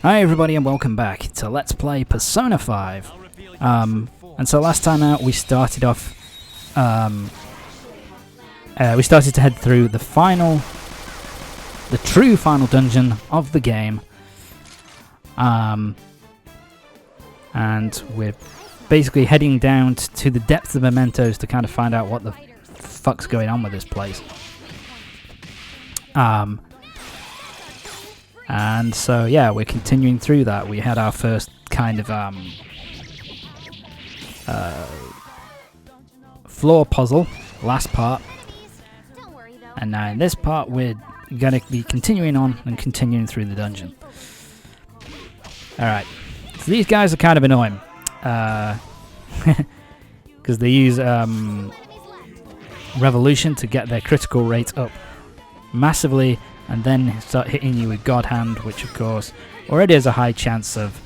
Hi everybody and welcome back to Let's Play Persona 5. And so last time out we started off, we started to head through the true final dungeon of the game. And we're basically heading down to the depths of Mementos to kind of find out what the fuck's going on with this place. And so, yeah, we're continuing through that. We had our first kind of floor puzzle, last part. And now in this part, we're going to be continuing on and continuing through the dungeon. Alright, so these guys are kind of annoying. Because they use Revolution to get their critical rate up massively, and then start hitting you with God Hand, which of course already has a high chance of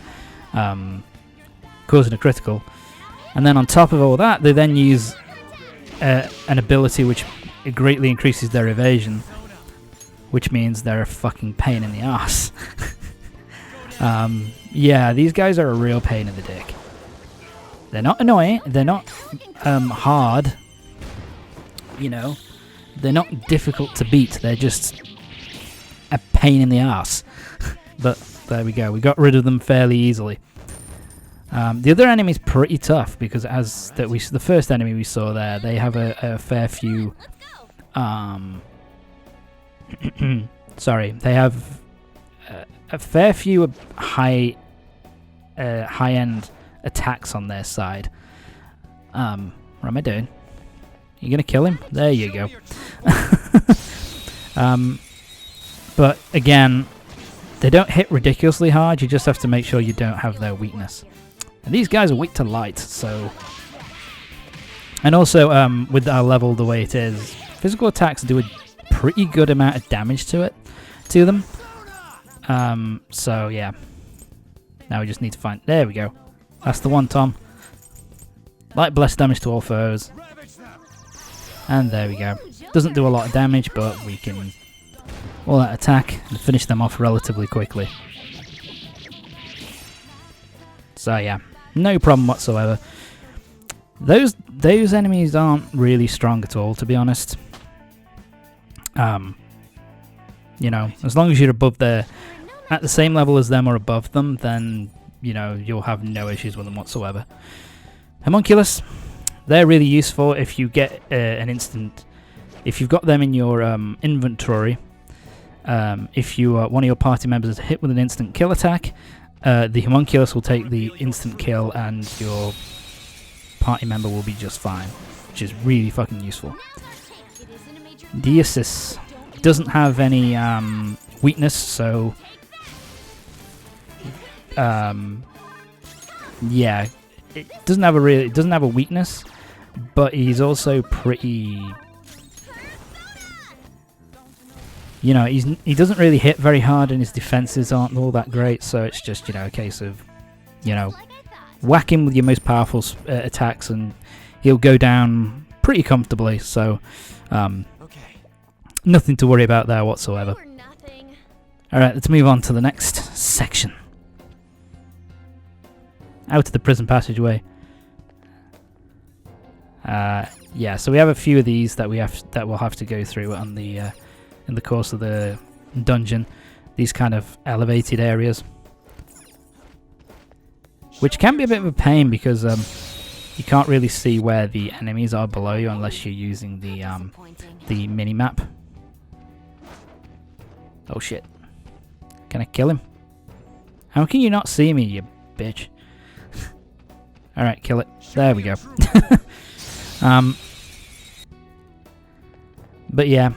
causing a critical. And then on top of all that, they then use an ability which greatly increases their evasion, which means they're a fucking pain in the ass. Yeah, these guys are a real pain in the dick. They're not annoying, they're not hard, you know, they're not difficult to beat, they're just a pain in the ass. But there we go, we got rid of them fairly easily. The other enemy's pretty tough because the first enemy we saw there, they have a fair few sorry, they have a fair few high-end attacks on their side. What am I doing? You gonna kill him? There you go. But again, they don't hit ridiculously hard, you just have to make sure you don't have their weakness. And these guys are weak to light, so... And also, with our level the way it is, physical attacks do a pretty good amount of damage to them. So yeah. Now we just need to find... There we go. That's the one, Tom. Light bless damage to all foes. And there we go. Doesn't do a lot of damage, but we can... all that attack and finish them off relatively quickly. So yeah, no problem whatsoever. Those enemies aren't really strong at all, to be honest. You know, as long as you're above at the same level as them or above them, then you know you'll have no issues with them whatsoever. Homunculus, they're really useful if you get an instant. If you've got them in your inventory. If you one of your party members is hit with an instant kill attack, the Homunculus will take the instant kill and your party member will be just fine, which is really fucking useful. Deosis doesn't have any weakness, so yeah, it doesn't have a weakness, but he's also pretty... You know, he doesn't really hit very hard and his defenses aren't all that great, so it's just, you know, a case of, you know, whack him with your most powerful attacks and he'll go down pretty comfortably, so nothing to worry about there whatsoever. Alright, let's move on to the next section. Out of the prison passageway. Yeah, so we have a few of these that we'll have to go through on the... in the course of the dungeon, these kind of elevated areas, which can be a bit of a pain because you can't really see where the enemies are below you unless you're using the mini map. Oh shit! Can I kill him? How can you not see me, you bitch? All right, kill it. There we go. But yeah.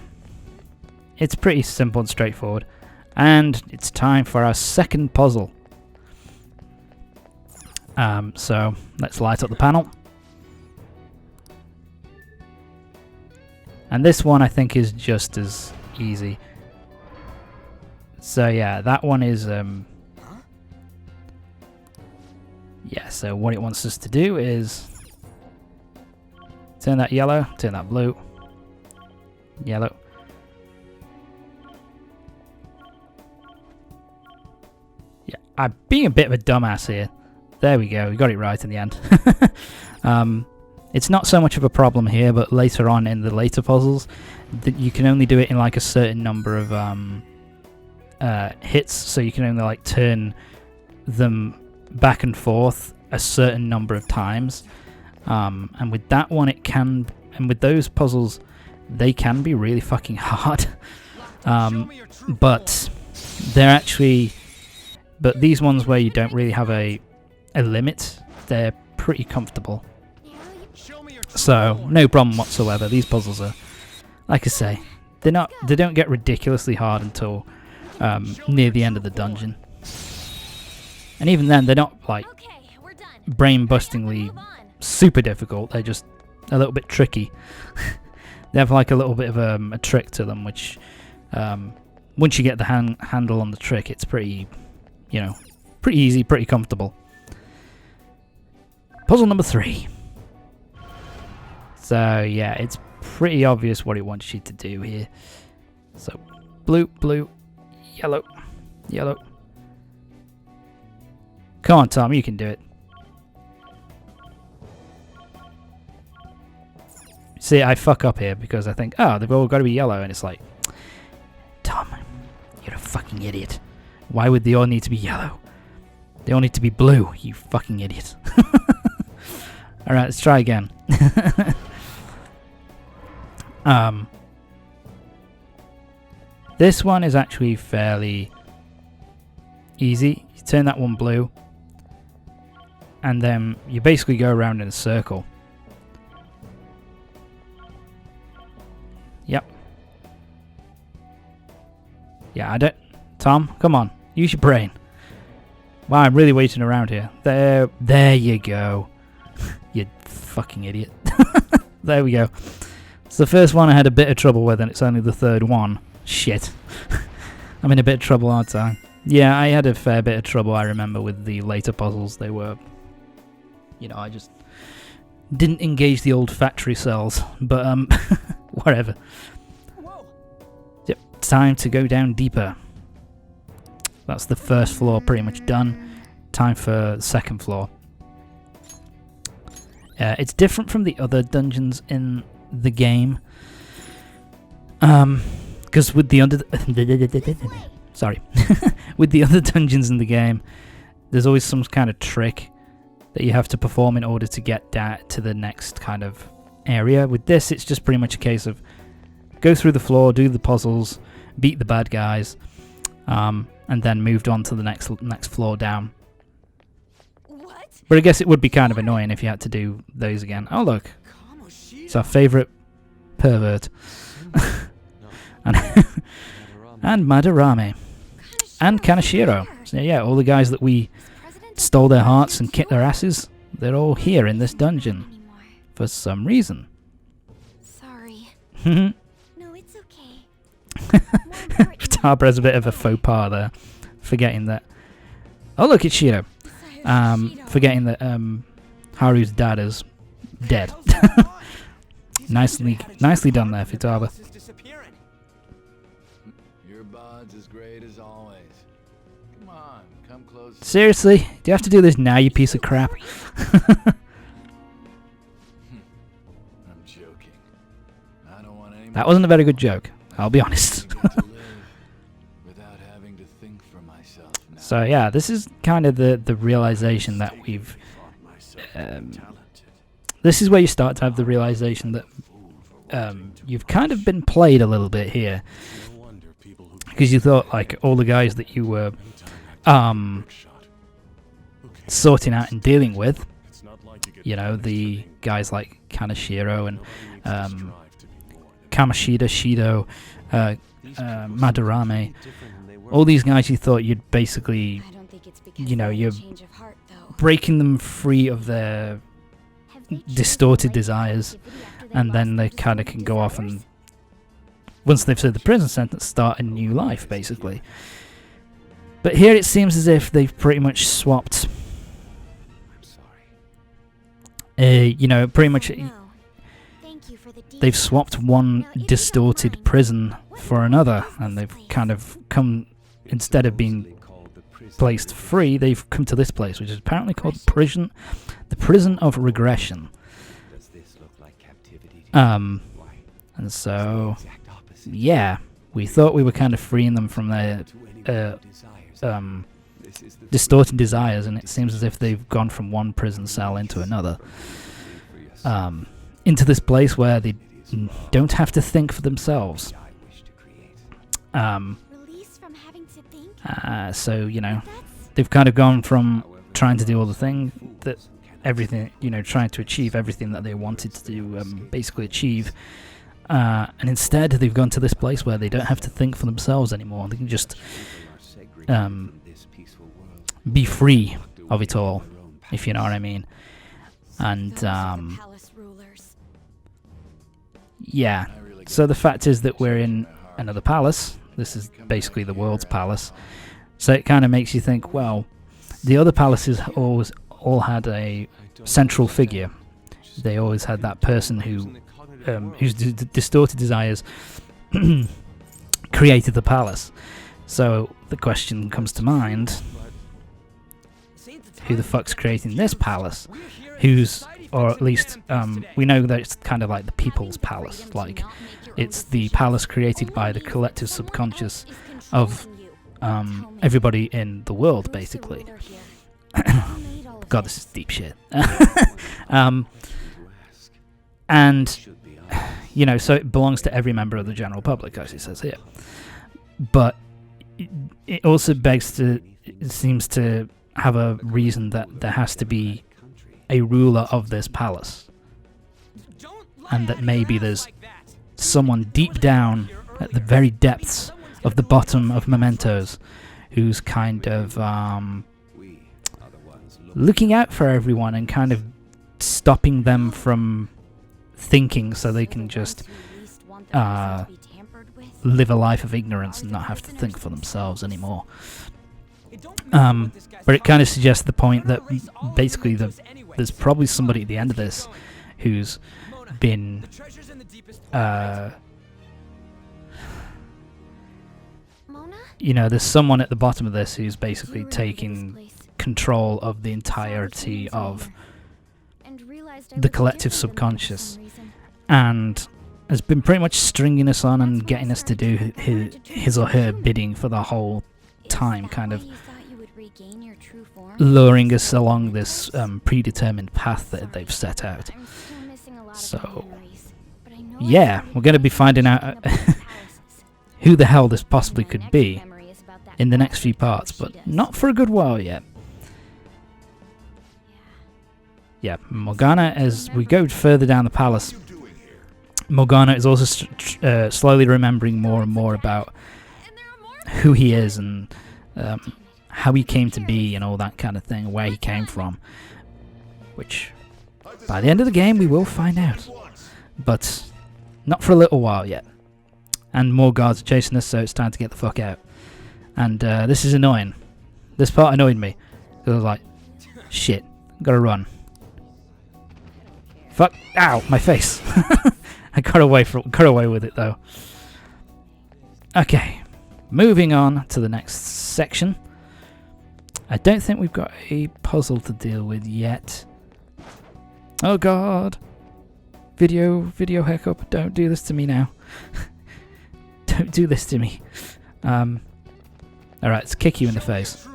It's pretty simple and straightforward. And it's time for our second puzzle. So, let's light up the panel. And this one I think is just as easy. So yeah, that one is... yeah, so what it wants us to do is... turn that yellow, turn that blue. Yellow. Yeah, I'm being a bit of a dumbass here. There we go, we got it right in the end. It's not so much of a problem here, but later on in the later puzzles, you can only do it in like a certain number of hits, so you can only like turn them back and forth a certain number of times. And with that one it can, and with those puzzles, they can be really fucking hard. But they're actually, but these ones where you don't really have a limit, they're pretty comfortable. So no problem whatsoever. These puzzles are, like I say, they don't get ridiculously hard until near the end of the dungeon. And even then, they're not like brain-bustingly super difficult. They're just a little bit tricky. They have like a little bit of a trick to them, which once you get the handle on the trick, it's pretty, pretty easy, pretty comfortable. Puzzle number 3. So yeah, it's pretty obvious what it wants you to do here. So blue, blue, yellow, yellow. Come on, Tom, you can do it. See, I fuck up here because I think, oh, they've all got to be yellow, and it's like, Tom, you're a fucking idiot. Why would they all need to be yellow? They all need to be blue, you fucking idiot. Alright, let's try again. This one is actually fairly easy. You turn that one blue, and then you basically go around in a circle. Yep. Yeah, I don't... Tom, come on. Use your brain. Wow, I'm really waiting around here. There you go. You fucking idiot. There we go. It's the first one I had a bit of trouble with, and it's only the third one. Shit. I'm in a bit of trouble, aren't I? Yeah, I had a fair bit of trouble, I remember, with the later puzzles. They were... I just didn't engage the old factory cells. But, whatever. Yep, time to go down deeper. That's the first floor pretty much done. Time for the second floor. It's different from the other dungeons in the game. Because with the with the other dungeons in the game, there's always some kind of trick that you have to perform in order to get to the next kind of area. With this, it's just pretty much a case of go through the floor, do the puzzles, beat the bad guys, and then moved on to the next floor down. What? But I guess it would be kind of annoying if you had to do those again. Oh look, it's our favourite pervert. and Madarame. And Kaneshiro. So yeah, all the guys that we stole their hearts and kicked their asses, they're all here in this dungeon. For some reason. Sorry. No, it's okay. Tarbara's a bit of a faux pas there. Forgetting that... Oh look, it's Shiro. Forgetting that Haru's dad is dead. Nicely done there, Futaba. Your bod's as great as always. Come on, come close. Seriously? Do you have to do this now, you piece of crap? I'm joking. I don't want any That wasn't a very good joke, I'll be honest. without having to think for myself now. So yeah, this is kind of the realization that we've... this is where you start to have the realization that you've kind of been played a little bit here. Because you thought, like, all the guys that you were sorting out and dealing with, the guys like Kaneshiro and Kamoshida, Shido, Madarame, all these guys you thought you'd basically, you're breaking them free of their distorted desires, and then they kind of can go off and, once they've served the prison sentence, start a new life, basically. But here it seems as if they've pretty much swapped, pretty much, they've swapped one distorted prison for another, and they've kind of come, instead of being placed free, they've come to this place, which is apparently called the Prison of Regression. And so, yeah, we thought we were kind of freeing them from their distorted desires, and it seems as if they've gone from one prison cell into another, into this place where they don't have to think for themselves. So, you know, they've kind of gone from trying to do all the thing that everything, you know, trying to achieve everything that they wanted to do, basically achieve, and instead they've gone to this place where they don't have to think for themselves anymore. They can just be free of it all, if you know what I mean. And yeah, so the fact is that we're in another palace. This is basically the world's palace, so it kind of makes you think, well, the other palaces all had a central figure. They always had that person whose distorted desires created the palace. So the question comes to mind, who the fuck's creating this palace? Or at least we know that it's kind of like the people's palace, like it's the palace created by the collective subconscious of everybody in the world, basically. God, this is deep shit. And, you know, so it belongs to every member of the general public, as it says here. But it also it seems to have a reason that there has to be a ruler of this palace. And that maybe there's someone deep down at the very depths of the bottom of Mementos who's kind of looking out for everyone and kind of stopping them from thinking, so they can just live a life of ignorance and not have to think for themselves anymore. But it kind of suggests the point that basically there's probably somebody at the end of this who's been you know, there's someone at the bottom of this who's basically taking control of the entirety of the collective subconscious and has been pretty much stringing us on and getting us to do his or her bidding for the whole time, kind of luring us along this predetermined path that they've set out. So, yeah, we're going to be finding out who the hell this possibly could be in the next few parts, but not for a good while yet. Yeah, Morgana, as we go further down the palace, Morgana is also slowly remembering more and more about who he is and how he came to be and all that kind of thing, where he came from, which by the end of the game we will find out, but not for a little while yet. And more guards are chasing us, so it's time to get the fuck out. And this is annoying. This part annoyed me. I was like, shit, gotta run. Fuck! Ow, my face. I got away with it though. Okay, moving on to the next section. I don't think we've got a puzzle to deal with yet. Oh god! Video hiccup! Don't do this to me now. Don't do this to me. Alright, let's kick you in the face.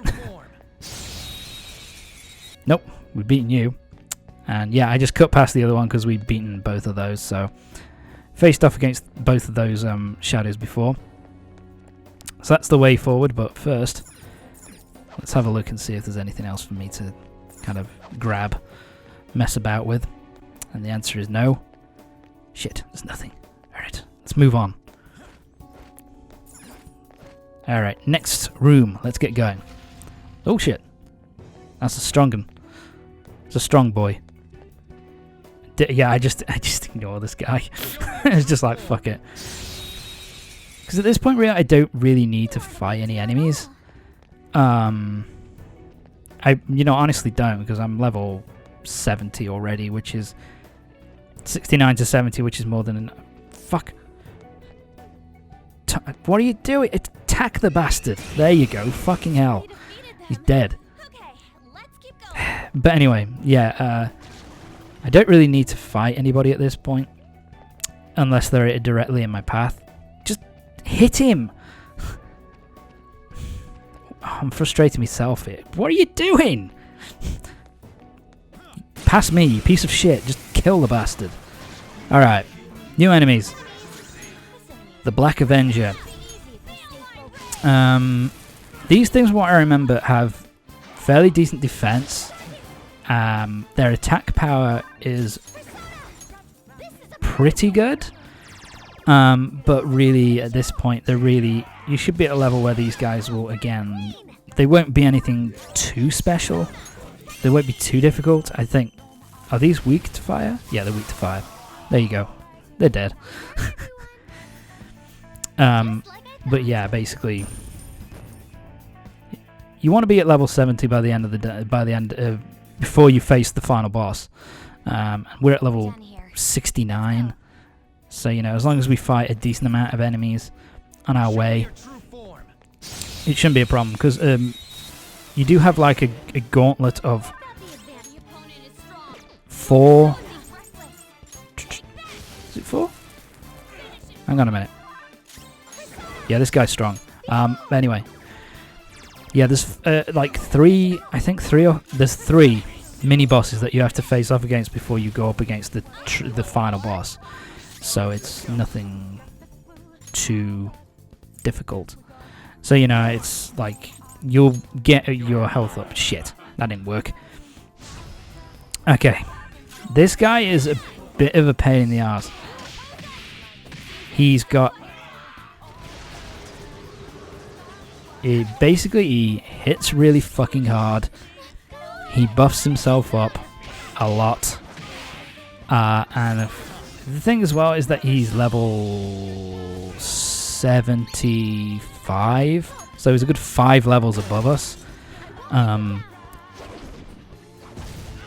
Nope, we've beaten you. And yeah, I just cut past the other one because we'd beaten both of those, so faced off against both of those shadows before. So that's the way forward, but first, let's have a look and see if there's anything else for me to kind of grab, mess about with. And the answer is no. Shit, there's nothing. Alright, let's move on. Alright, next room. Let's get going. Oh shit. That's a strong one. It's a strong boy. Yeah, I just ignore this guy. It's just like, fuck it. Because at this point, really, I don't really need to fight any enemies. I honestly don't, because I'm level 70 already, which is 69 to 70, which is more than enough. Fuck. What are you doing? Attack the bastard. There you go. Fucking hell. He's dead. Okay, let's keep going. But anyway, yeah, I don't really need to fight anybody at this point. Unless they're directly in my path. Just hit him! I'm frustrating myself here. What are you doing? Pass me, you piece of shit. Just kill the bastard. Alright, new enemies. The Black Avenger. These things, what I remember, have fairly decent defense. Their attack power is pretty good. But really, at this point, you should be at a level where these guys will, again, they won't be anything too special. They won't be too difficult. I think, are these weak to fire? Yeah, they're weak to fire. There you go. They're dead. But yeah, basically, you want to be at level 70 by the end of before you face the final boss. We're at level 69, so you know, as long as we fight a decent amount of enemies on our way, it shouldn't be a problem. Because you do have like a gauntlet of 4. Is it 4? Hang on a minute. Yeah, this guy's strong. Anyway. Yeah, there's like 3, I think 3 or... There's 3 mini-bosses that you have to face off against before you go up against the final boss. So it's nothing too difficult. So, you know, it's like, you'll get your health up. Shit, that didn't work. Okay. This guy is a bit of a pain in the ass. He's got... Basically, he hits really fucking hard. He buffs himself up a lot. And the thing as well is that he's level 75. So he's a good 5 levels above us.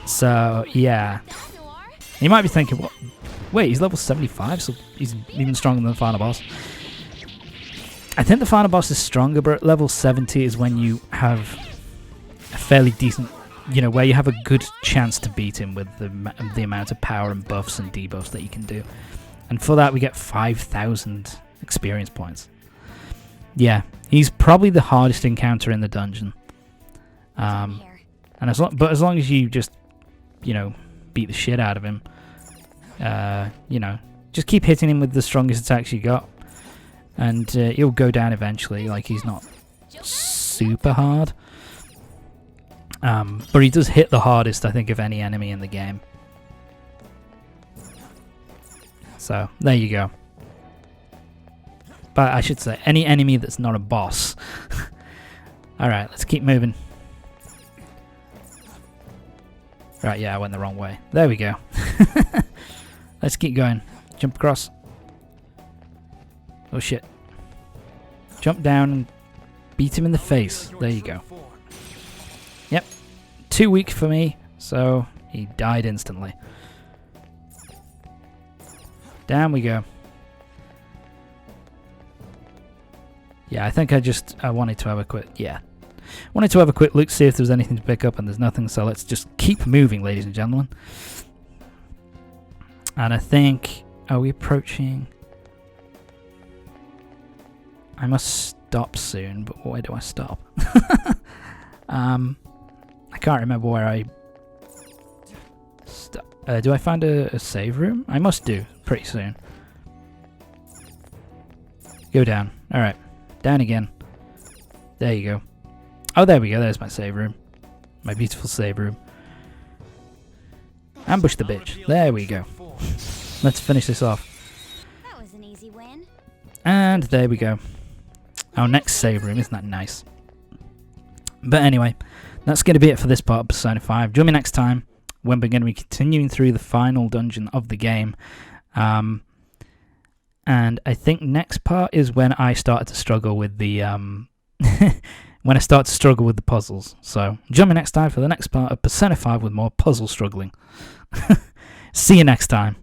So, yeah. You might be thinking, what? Wait, he's level 75, so he's even stronger than the final boss. I think the final boss is stronger, but at level 70 is when you have a fairly decent, you know, where you have a good chance to beat him with the amount of power and buffs and debuffs that you can do. And for that, we get 5,000 experience points. Yeah, he's probably the hardest encounter in the dungeon. And as long as you just, you know, beat the shit out of him, you know, just keep hitting him with the strongest attacks you got. And he'll go down eventually, like he's not super hard. But he does hit the hardest, I think, of any enemy in the game. So, there you go. But I should say, any enemy that's not a boss. Alright, let's keep moving. Right, yeah, I went the wrong way. There we go. Let's keep going. Jump across. Oh shit. Jump down and beat him in the face. There you go. Yep. Too weak for me, so he died instantly. Down we go. Yeah, I think I wanted to have a quick... Yeah. Wanted to have a quick look, see if there was anything to pick up, and there's nothing, so let's just keep moving, ladies and gentlemen. And I think... Are we approaching... I must stop soon, but where do I stop? I can't remember where I... do I find a save room? I must do, pretty soon. Go down. Alright. Down again. There you go. Oh, there we go. There's my save room. My beautiful save room. Ambush the bitch. There we go. Let's finish this off. That was an easy win. And there we go. Our next save room. Isn't that nice? But anyway, that's going to be it for this part of Persona 5. Join me next time when we're going to be continuing through the final dungeon of the game. And I think next part is when I started to struggle with the when I start to struggle with the puzzles. So join me next time for the next part of Persona 5 with more puzzle struggling. See you next time.